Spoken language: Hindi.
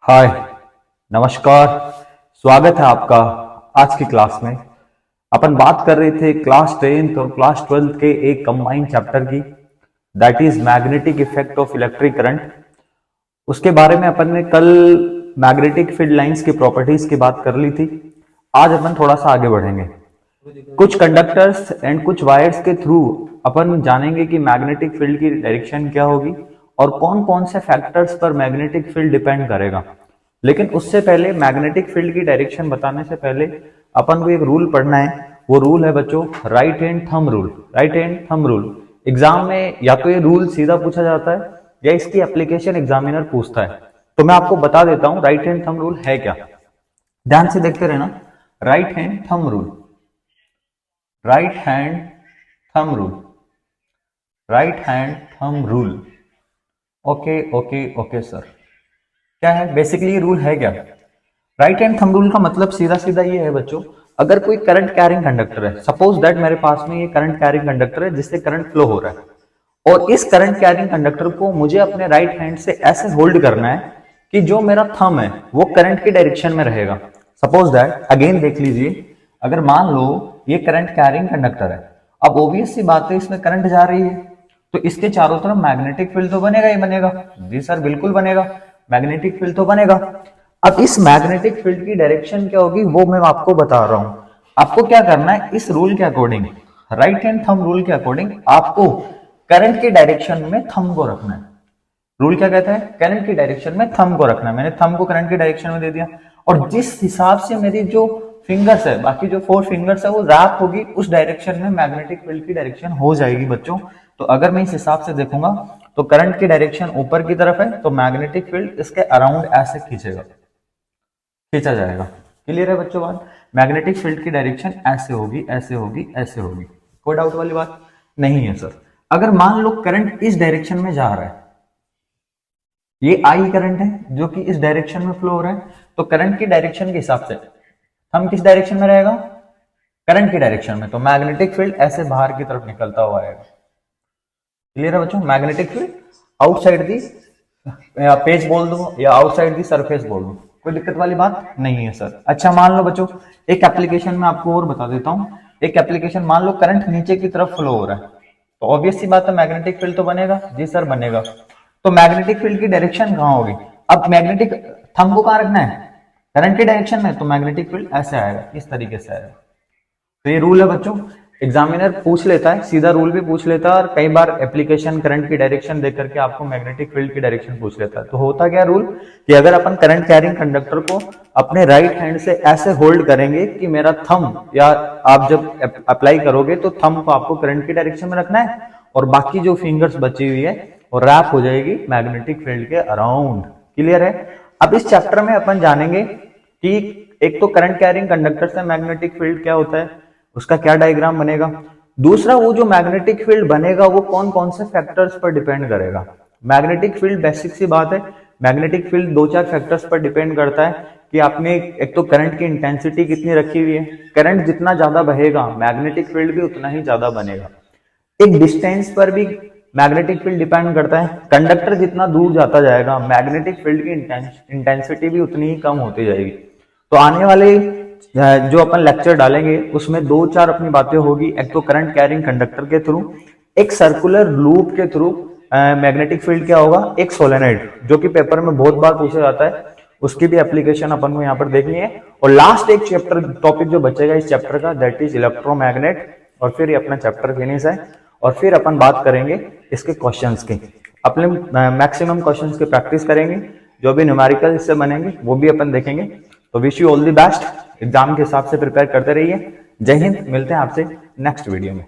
हाय, नमस्कार। स्वागत है आपका आज की क्लास में। अपन बात कर रहे थे क्लास 10th और क्लास 12th के एक कंबाइंड चैप्टर की, that is magnetic effect of electric current. उसके बारे में अपन ने कल मैग्नेटिक फील्ड लाइंस की प्रॉपर्टीज की बात कर ली थी। आज अपन थोड़ा सा आगे बढ़ेंगे। कुछ कंडक्टर्स एंड कुछ वायर्स के थ्रू अपन जानेंगे कि मैग्नेटिक फील्ड की डायरेक्शन क्या होगी और कौन कौन से फैक्टर्स पर मैग्नेटिक फील्ड डिपेंड करेगा। लेकिन उससे पहले मैग्नेटिक फील्ड की डायरेक्शन बताने से पहले अपन को एक रूल पढ़ना है। वो रूल है बच्चों right hand thumb rule. Right hand thumb rule exam में या तो ये रूल सीधा पूछा जाता है या इसकी एप्लीकेशन एग्जामिनर पूछता है। तो मैं आपको बता देता हूं राइट हैंड थंब रूल है क्या। ध्यान से देखते रहना। Right hand thumb rule, right hand thumb rule, right hand thumb rule. Okay okay okay sir, क्या है बेसिकली रूल है क्या? राइट हैंड थंब रूल का मतलब सीधा सीधा ये है बच्चों, अगर कोई करंट कैरिंग कंडक्टर है, सपोज दैट मेरे पास में ये करंट कैरिंग कंडक्टर है जिससे करंट फ्लो हो रहा है और इस करंट कैरिंग कंडक्टर को मुझे अपने राइट हैंड से ऐसे होल्ड करना है कि जो मेरा थंब है वो करंट की डायरेक्शन में रहेगा। सपोज दैट अगेन देख लीजिए, अगर मान लो ये करंट कैरिंग कंडक्टर है, अब ऑब्वियस सी बात है इसमें करंट जा रही है तो इसके चारों तरफ मैग्नेटिक फील्ड तो बनेगा ही बनेगा। जी सर बिल्कुल बनेगा, मैग्नेटिक फील्ड तो बनेगा। अब इस मैग्नेटिक फील्ड की डायरेक्शन क्या होगी वो मैं आपको बता रहा हूं। आपको क्या करना है, इस रूल के according, right hand thumb rule के अकॉर्डिंग आपको करंट की डायरेक्शन में थंब को रखना है। रूल क्या कहता है? करंट की डायरेक्शन में थंब को रखना है। मैंने थंब को करंट की डायरेक्शन में दे दिया और जिस हिसाब से मेरी जो फिंगर्स है, बाकी जो 4 फिंगर्स है वो रैप होगी उस डायरेक्शन में मैग्नेटिक फील्ड की डायरेक्शन हो जाएगी बच्चों। तो अगर मैं इस हिसाब से देखूंगा तो करंट की डायरेक्शन ऊपर की तरफ है तो मैग्नेटिक फील्ड इसके अराउंड ऐसे खींचा जाएगा। क्लियर है बच्चों बात? मैग्नेटिक फील्ड की डायरेक्शन ऐसे होगी, ऐसे होगी, ऐसे होगी। कोई डाउट वाली बात नहीं है सर। अगर मान लो करंट इस डायरेक्शन में जा रहा है, ये आई करंट है जो कि इस डायरेक्शन में फ्लो हो रहा है, तो करंट की डायरेक्शन के हिसाब से हम किस डायरेक्शन में रहेगा? करंट की डायरेक्शन में। तो मैग्नेटिक फील्ड ऐसे बाहर की तरफ निकलता हुआ आएगा। क्लियर है बच्चों? Magnetic field outside the page बोल दो या आउटसाइड दी सरफेस बोल दो, कोई दिक्कत वाली बात नहीं है सर। अच्छा मान लो बच्चों एक एप्लीकेशन में आपको और बता देता हूं। एक एप्लीकेशन, मान लो करंट नीचे की तरफ फ्लो हो रहा है तो ऑब्वियस सी बात है मैग्नेटिक फील्ड तो बनेगा। जी सर बनेगा। तो मैग्नेटिक फील्ड की डायरेक्शन कहां होगी? अब मैग्नेटिक थंब को कहां रखना है? करंट की डायरेक्शन में। तो मैग्नेटिक फील्ड ऐसे आएगा, इस तरीके से आएगा। तो ये रूल है बच्चों, एग्जामिनर पूछ लेता है, सीधा रूल भी पूछ लेता है और कई बार एप्लीकेशन करंट की डायरेक्शन देख करके आपको मैग्नेटिक फील्ड की डायरेक्शन पूछ लेता है। तो होता क्या रूल कि अगर अपन करंट कैरिंग कंडक्टर को अपने राइट हैंड से ऐसे होल्ड करेंगे कि मेरा थंब, या आप जब अप्लाई करोगे तो थंब को आपको करंट की डायरेक्शन में रखना है और बाकी जो फिंगर्स बची हुई है वो रैप हो जाएगी मैग्नेटिक फील्ड के अराउंड। क्लियर है? अब इस चैप्टर में अपन जानेंगे कि एक तो करंट कैरिंग कंडक्टर से मैग्नेटिक फील्ड क्या होता है, उसका क्या डायग्राम बनेगा। दूसरा, वो जो मैग्नेटिक फील्ड बनेगा वो कौन कौन से फैक्टर्स पर डिपेंड करेगा। मैग्नेटिक फील्ड बेसिक सी बात है, मैग्नेटिक फील्ड 2-4 फैक्टर्स पर डिपेंड करता है कि आपने एक तो करंट की इंटेंसिटी कितनी रखी हुई है, करंट जितना ज्यादा बहेगा मैग्नेटिक फील्ड भी उतना ही ज्यादा बनेगा। एक डिस्टेंस पर भी मैग्नेटिक फील्ड डिपेंड करता है, कंडक्टर जितना दूर जाता जाएगा मैग्नेटिक फील्ड की इंटेंसिटी भी उतनी ही कम होती जाएगी। तो आने वाले जो अपन लेक्चर डालेंगे उसमें 2-4 अपनी बातें होगी। एक तो करंट कैरिंग कंडक्टर के थ्रू, एक सर्कुलर लूप के थ्रू मैग्नेटिक फील्ड क्या होगा, एक सोलेनोइड जो कि पेपर में बहुत बार पूछा जाता है, उसकी भी एप्लीकेशन अपन को यहाँ पर देखनी है। और लास्ट एक चैप्टर टॉपिक जो बचेगा इस चैप्टर का, दैट इज इलेक्ट्रोमैग्नेट, और फिर ये अपना चैप्टर फिनिश है। और फिर अपन बात करेंगे इसके क्वेश्चंस की, अपने मैक्सिमम क्वेश्चंस की प्रैक्टिस करेंगे, जो भी न्यूमेरिकल इससे बनेंगे वो भी अपन देखेंगे। तो wish you all the best, exam के हिसाब से प्रिपेयर करते रहिए। जय हिंद, मिलते हैं आपसे नेक्स्ट वीडियो में।